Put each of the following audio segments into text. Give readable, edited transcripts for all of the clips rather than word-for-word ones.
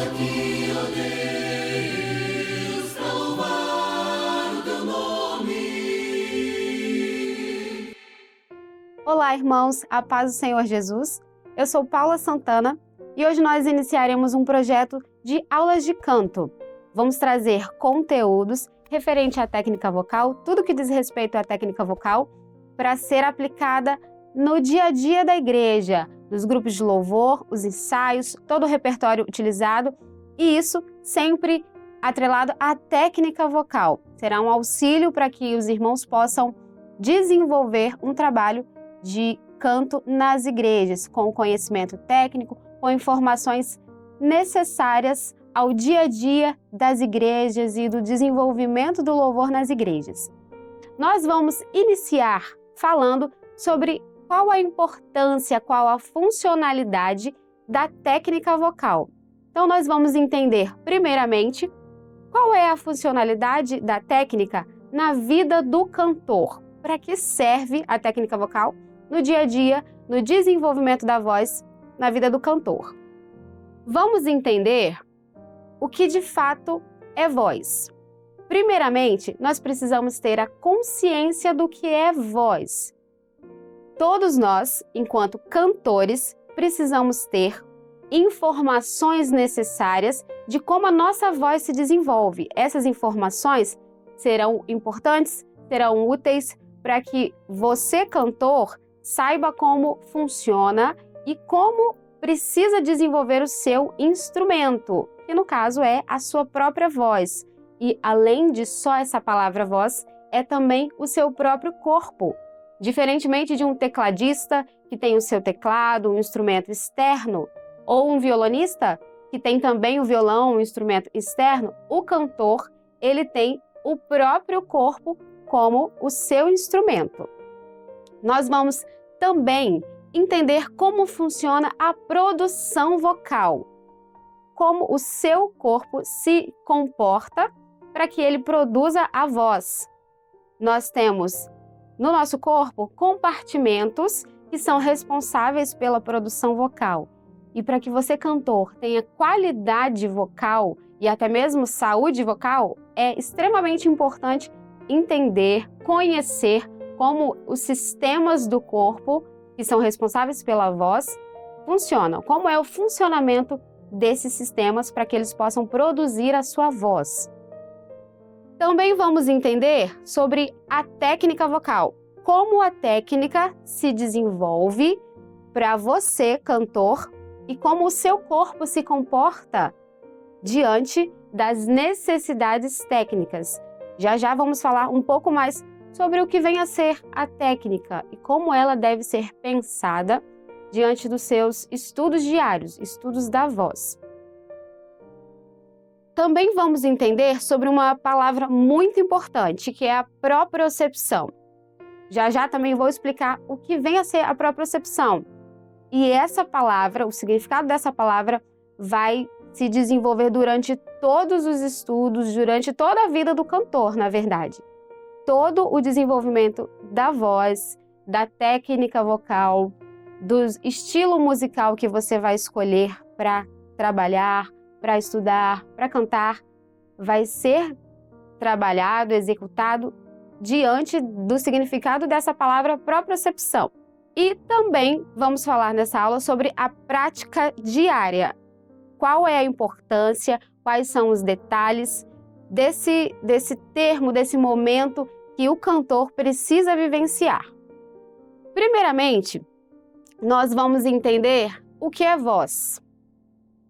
aqui, ó Deus, pra louvar o teu nome. Olá, irmãos, a paz do Senhor Jesus. Eu sou Paula Santana e hoje nós iniciaremos um projeto de aulas de canto. Vamos trazer conteúdos referente à técnica vocal, tudo que diz respeito à técnica vocal, para ser aplicada no dia a dia da igreja, nos grupos de louvor, os ensaios, todo o repertório utilizado, e isso sempre atrelado à técnica vocal. Será um auxílio para que os irmãos possam desenvolver um trabalho de canto nas igrejas, com conhecimento técnico, com informações necessárias ao dia a dia das igrejas e do desenvolvimento do louvor nas igrejas. Nós vamos iniciar falando sobre qual a importância, qual a funcionalidade da técnica vocal. Então, nós vamos entender, primeiramente, qual é a funcionalidade da técnica na vida do cantor. Para que serve a técnica vocal no dia a dia, no desenvolvimento da voz, na vida do cantor. Vamos entender o que de fato é voz. Primeiramente, nós precisamos ter a consciência do que é voz. Todos nós, enquanto cantores, precisamos ter informações necessárias de como a nossa voz se desenvolve. Essas informações serão importantes, serão úteis para que você, cantor, saiba como funciona e como precisa desenvolver o seu instrumento, que no caso é a sua própria voz. E além de só essa palavra voz, é também o seu próprio corpo. Diferentemente de um tecladista que tem o seu teclado, um instrumento externo, ou um violonista que tem também o violão, um instrumento externo, o cantor, ele tem o próprio corpo como o seu instrumento. Nós vamos também entender como funciona a produção vocal, como o seu corpo se comporta para que ele produza a voz. Nós temos no nosso corpo compartimentos que são responsáveis pela produção vocal. E para que você, cantor, tenha qualidade vocal e até mesmo saúde vocal, é extremamente importante entender, conhecer como os sistemas do corpo, que são responsáveis pela voz, funcionam. Como é o funcionamento desses sistemas para que eles possam produzir a sua voz. Também vamos entender sobre a técnica vocal. Como a técnica se desenvolve para você, cantor, e como o seu corpo se comporta diante das necessidades técnicas. Já já vamos falar um pouco mais sobre o que vem a ser a técnica e como ela deve ser pensada diante dos seus estudos diários, estudos da voz. Também vamos entender sobre uma palavra muito importante, que é a propriocepção. Já já também vou explicar o que vem a ser a propriocepção. E essa palavra, o significado dessa palavra, vai se desenvolver durante todos os estudos, durante toda a vida do cantor, na verdade. Todo o desenvolvimento da voz, da técnica vocal, do estilo musical que você vai escolher para trabalhar, para estudar, para cantar, vai ser trabalhado, executado diante do significado dessa palavra propriocepção. E também vamos falar nessa aula sobre a prática diária. Qual é a importância, quais são os detalhes desse termo, desse momento que o cantor precisa vivenciar. Primeiramente, nós vamos entender o que é voz.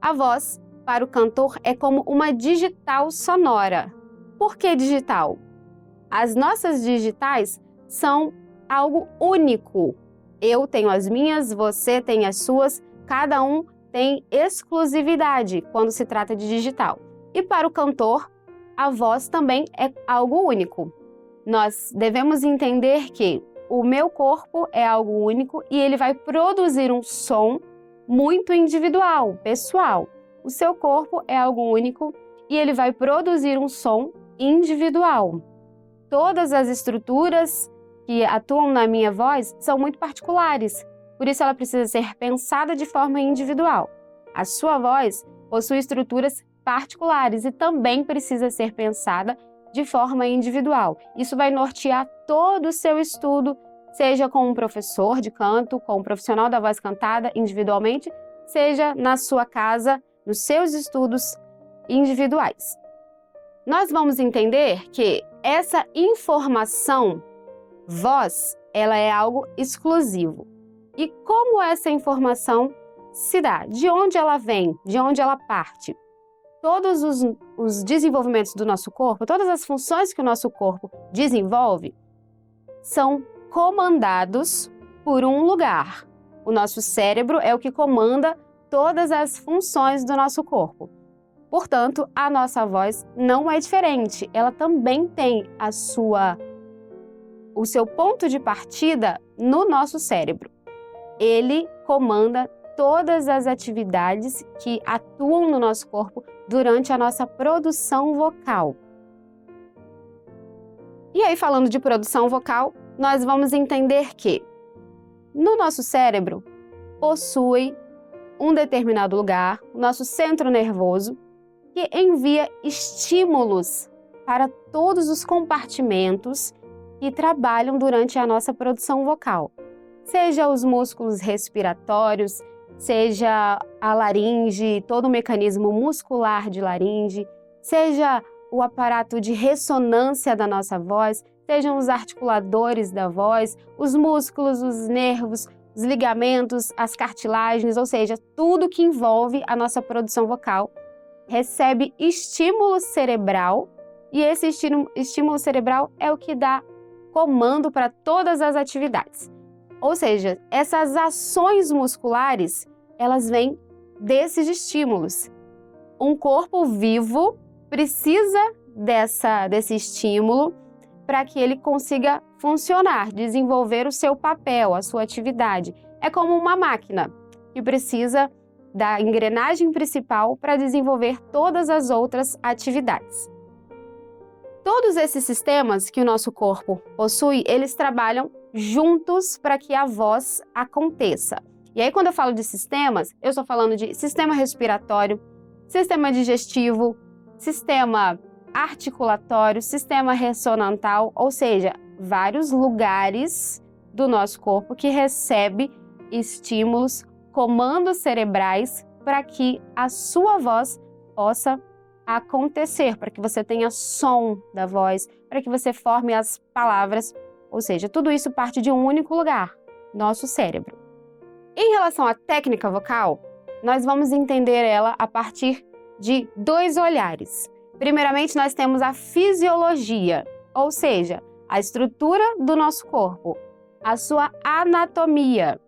A voz, para o cantor, é como uma digital sonora. Por que digital? As nossas digitais são algo único. Eu tenho as minhas, você tem as suas, cada um tem exclusividade quando se trata de digital. E para o cantor, a voz também é algo único. Nós devemos entender que o meu corpo é algo único e ele vai produzir um som muito individual, pessoal. O seu corpo é algo único e ele vai produzir um som individual. Todas as estruturas que atuam na minha voz são muito particulares, por isso ela precisa ser pensada de forma individual. A sua voz possui estruturas particulares e também precisa ser pensada de forma individual. Isso vai nortear todo o seu estudo, seja com um professor de canto, com um profissional da voz cantada individualmente, seja na sua casa, nos seus estudos individuais. Nós vamos entender que essa informação, voz, ela é algo exclusivo. E como essa informação se dá? De onde ela vem? De onde ela parte? Todos os desenvolvimentos do nosso corpo, todas as funções que o nosso corpo desenvolve, são comandados por um lugar. O nosso cérebro é o que comanda todas as funções do nosso corpo. Portanto, a nossa voz não é diferente. Ela também tem o seu ponto de partida no nosso cérebro. Ele comanda todas as atividades que atuam no nosso corpo durante a nossa produção vocal. E aí, falando de produção vocal, nós vamos entender que no nosso cérebro possui um determinado lugar, o nosso centro nervoso, que envia estímulos para todos os compartimentos que trabalham durante a nossa produção vocal. Seja os músculos respiratórios, seja a laringe, todo o mecanismo muscular de laringe, seja o aparato de ressonância da nossa voz, sejam os articuladores da voz, os músculos, os nervos, os ligamentos, as cartilagens, ou seja, tudo que envolve a nossa produção vocal recebe estímulo cerebral e esse estímulo cerebral é o que dá comando para todas as atividades. Ou seja, essas ações musculares, elas vêm desses estímulos. Um corpo vivo precisa desse estímulo para que ele consiga funcionar, desenvolver o seu papel, a sua atividade. É como uma máquina que precisa da engrenagem principal para desenvolver todas as outras atividades. Todos esses sistemas que o nosso corpo possui, eles trabalham juntos para que a voz aconteça. E aí, quando eu falo de sistemas, eu estou falando de sistema respiratório, sistema digestivo, sistema articulatório, sistema ressonantal, ou seja, vários lugares do nosso corpo que recebe estímulos, comandos cerebrais para que a sua voz possa acontecer, para que você tenha som da voz, para que você forme as palavras, ou seja, tudo isso parte de um único lugar, nosso cérebro. Em relação à técnica vocal, nós vamos entender ela a partir de dois olhares. Primeiramente, nós temos a fisiologia, ou seja, a estrutura do nosso corpo, a sua anatomia.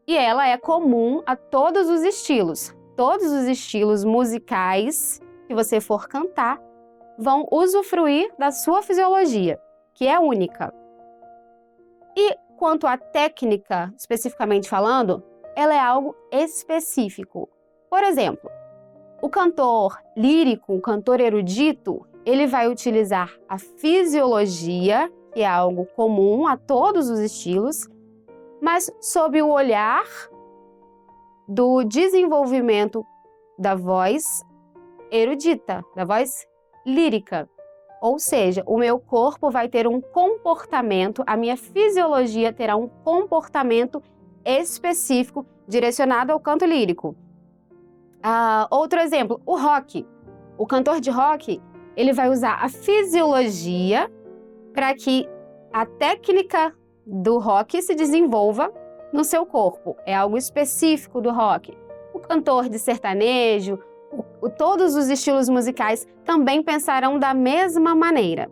E ela é comum a todos os estilos. Todos os estilos musicais que você for cantar vão usufruir da sua fisiologia, que é única. E quanto à técnica, especificamente falando, ela é algo específico. Por exemplo, o cantor lírico, o cantor erudito, ele vai utilizar a fisiologia, que é algo comum a todos os estilos, mas sob o olhar do desenvolvimento da voz erudita, da voz lírica. Ou seja, o meu corpo vai ter um comportamento, a minha fisiologia terá um comportamento específico direcionado ao canto lírico. Outro exemplo, o rock. O cantor de rock, ele vai usar a fisiologia para que a técnica do rock se desenvolva no seu corpo. É algo específico do rock. O cantor de sertanejo, todos os estilos musicais também pensarão da mesma maneira.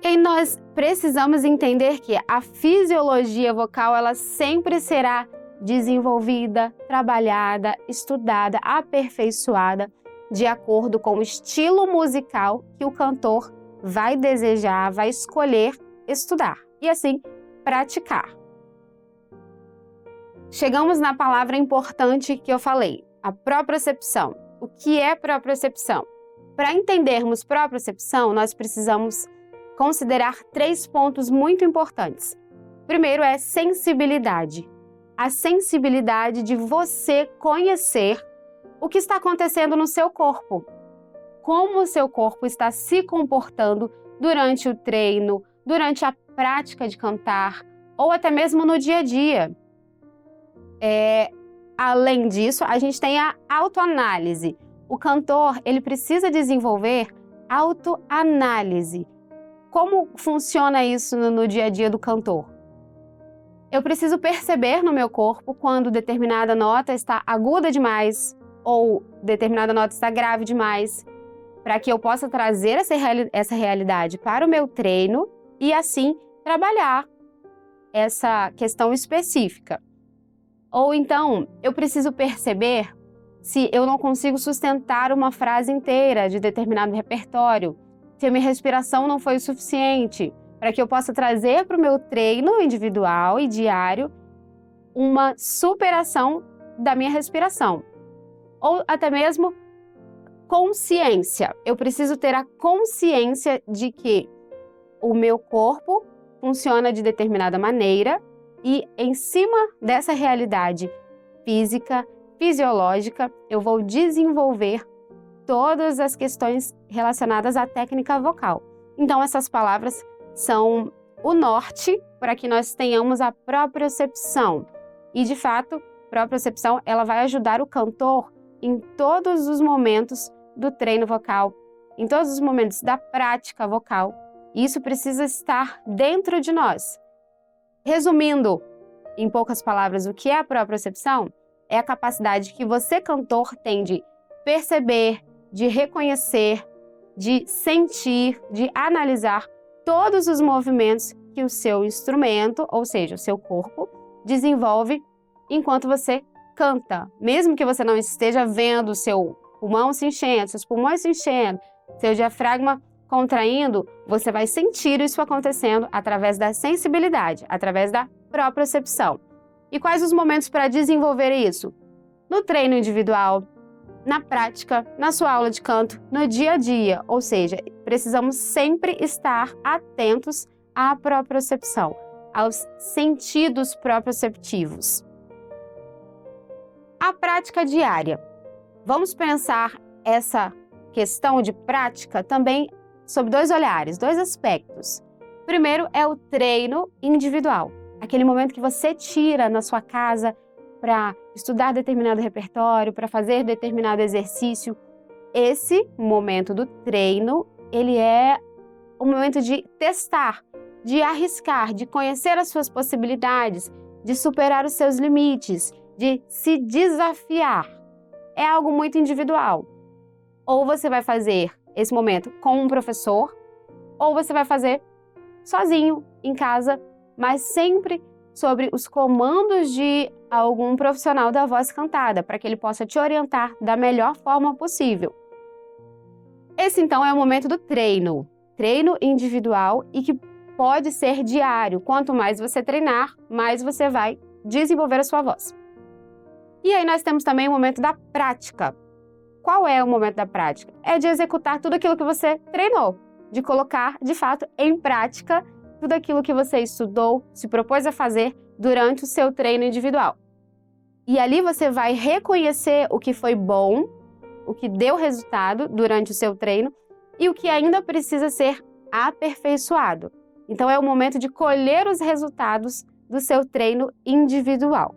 E nós precisamos entender que a fisiologia vocal ela sempre será desenvolvida, trabalhada, estudada, aperfeiçoada de acordo com o estilo musical que o cantor vai desejar, vai escolher estudar e assim praticar. Chegamos na palavra importante que eu falei, a propriocepção. O que é propriocepção? Para entendermos propriocepção, nós precisamos considerar 3 pontos muito importantes. Primeiro é sensibilidade. A sensibilidade de você conhecer o que está acontecendo no seu corpo. Como o seu corpo está se comportando durante o treino, durante a prática de cantar, ou até mesmo no dia a dia. Além disso, a gente tem a autoanálise. O cantor, ele precisa desenvolver autoanálise. Como funciona isso no dia a dia do cantor? Eu preciso perceber no meu corpo quando determinada nota está aguda demais ou determinada nota está grave demais, para que eu possa trazer essa realidade para o meu treino e assim trabalhar essa questão específica. Ou então, eu preciso perceber se eu não consigo sustentar uma frase inteira de determinado repertório, se a minha respiração não foi o suficiente, para que eu possa trazer para o meu treino individual e diário uma superação da minha respiração. Ou até mesmo consciência. Eu preciso ter a consciência de que o meu corpo funciona de determinada maneira e em cima dessa realidade física, fisiológica, eu vou desenvolver todas as questões relacionadas à técnica vocal. Então, essas palavras são o norte para que nós tenhamos a propriocepção. E, de fato, propriocepção ela vai ajudar o cantor em todos os momentos do treino vocal, em todos os momentos da prática vocal. Isso precisa estar dentro de nós. Resumindo, em poucas palavras, o que é a propriocepção? É a capacidade que você, cantor, tem de perceber, de reconhecer, de sentir, de analisar todos os movimentos que o seu instrumento, ou seja, o seu corpo, desenvolve enquanto você canta. Mesmo que você não esteja vendo o seu pulmão se enchendo, seus pulmões se enchendo, seu diafragma contraindo, você vai sentir isso acontecendo através da sensibilidade, através da propriocepção. E quais os momentos para desenvolver isso? No treino individual, na prática, na sua aula de canto, no dia a dia. Ou seja, precisamos sempre estar atentos à propriocepção, aos sentidos proprioceptivos. A prática diária. Vamos pensar essa questão de prática também sob dois olhares, dois aspectos. Primeiro é o treino individual, aquele momento que você tira na sua casa para estudar determinado repertório, para fazer determinado exercício. Esse momento do treino, ele é um momento de testar, de arriscar, de conhecer as suas possibilidades, de superar os seus limites, de se desafiar. É algo muito individual. Ou você vai fazer esse momento com um professor, ou você vai fazer sozinho, em casa, mas sempre sobre os comandos de algum profissional da voz cantada, para que ele possa te orientar da melhor forma possível. Esse, então, é o momento do treino individual e que pode ser diário. Quanto mais você treinar, mais você vai desenvolver a sua voz. E aí nós temos também o momento da prática. Qual é o momento da prática? É de executar tudo aquilo que você treinou, de colocar, de fato, em prática tudo aquilo que você estudou, se propôs a fazer durante o seu treino individual. E ali você vai reconhecer o que foi bom, o que deu resultado durante o seu treino e o que ainda precisa ser aperfeiçoado. Então é o momento de colher os resultados do seu treino individual.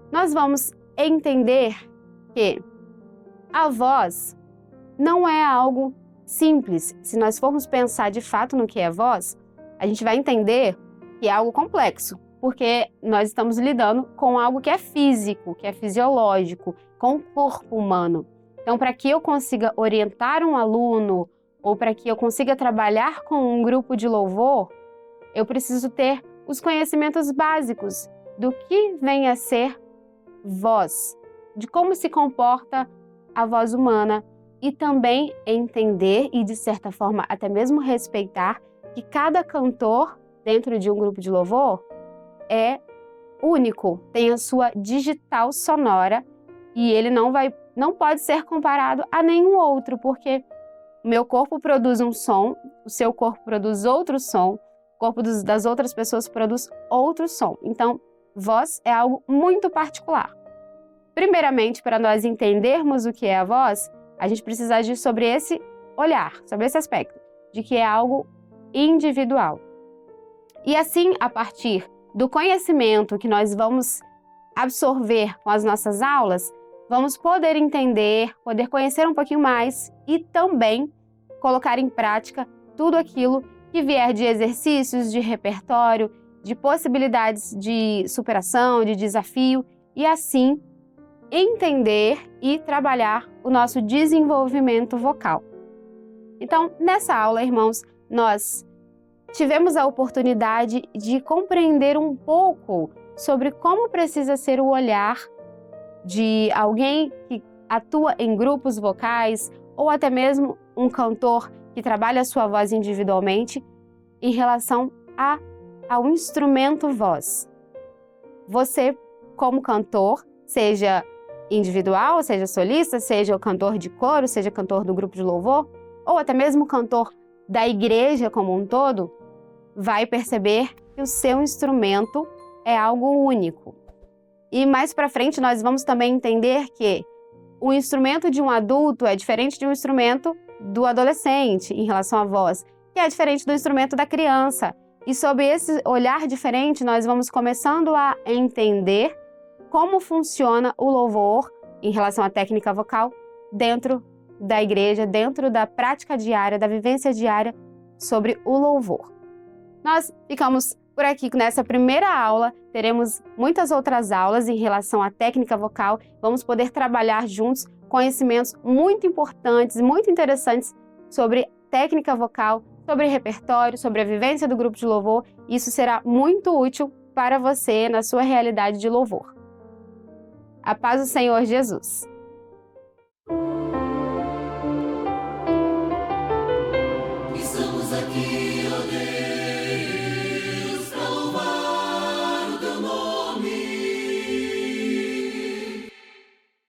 Nós vamos entender que a voz não é algo simples. Se nós formos pensar de fato no que é voz, a gente vai entender que é algo complexo, porque nós estamos lidando com algo que é físico, que é fisiológico, com o corpo humano. Então, para que eu consiga orientar um aluno ou para que eu consiga trabalhar com um grupo de louvor, eu preciso ter os conhecimentos básicos do que vem a ser voz, de como se comporta a voz humana e também entender e, de certa forma, até mesmo respeitar que cada cantor dentro de um grupo de louvor é único, tem a sua digital sonora e ele não pode ser comparado a nenhum outro, porque o meu corpo produz um som, o seu corpo produz outro som, o corpo das outras pessoas produz outro som. Então, voz é algo muito particular. primeiramente, para nós entendermos o que é a voz, a gente precisa agir sobre esse olhar, sobre esse aspecto, de que é algo individual. E assim, a partir do conhecimento que nós vamos absorver com as nossas aulas, vamos poder entender, poder conhecer um pouquinho mais e também colocar em prática tudo aquilo que vier de exercícios, de repertório, de possibilidades de superação, de desafio e assim entender e trabalhar o nosso desenvolvimento vocal. Então, nessa aula, irmãos, nós tivemos a oportunidade de compreender um pouco sobre como precisa ser o olhar de alguém que atua em grupos vocais ou até mesmo um cantor que trabalha a sua voz individualmente em relação ao instrumento voz. Você, como cantor, seja individual, seja solista, seja o cantor de coro, seja cantor do grupo de louvor, ou até mesmo cantor da igreja como um todo, vai perceber que o seu instrumento é algo único. E mais para frente nós vamos também entender que o instrumento de um adulto é diferente de um instrumento do adolescente em relação à voz, que é diferente do instrumento da criança. E sob esse olhar diferente, nós vamos começando a entender como funciona o louvor em relação à técnica vocal dentro da igreja, dentro da prática diária, da vivência diária sobre o louvor. Nós ficamos por aqui nessa primeira aula, teremos muitas outras aulas em relação à técnica vocal, vamos poder trabalhar juntos conhecimentos muito importantes e muito interessantes sobre técnica vocal, sobre repertório, sobre a vivência do grupo de louvor. Isso será muito útil para você na sua realidade de louvor. A paz do Senhor Jesus! Estamos aqui, ó Deus.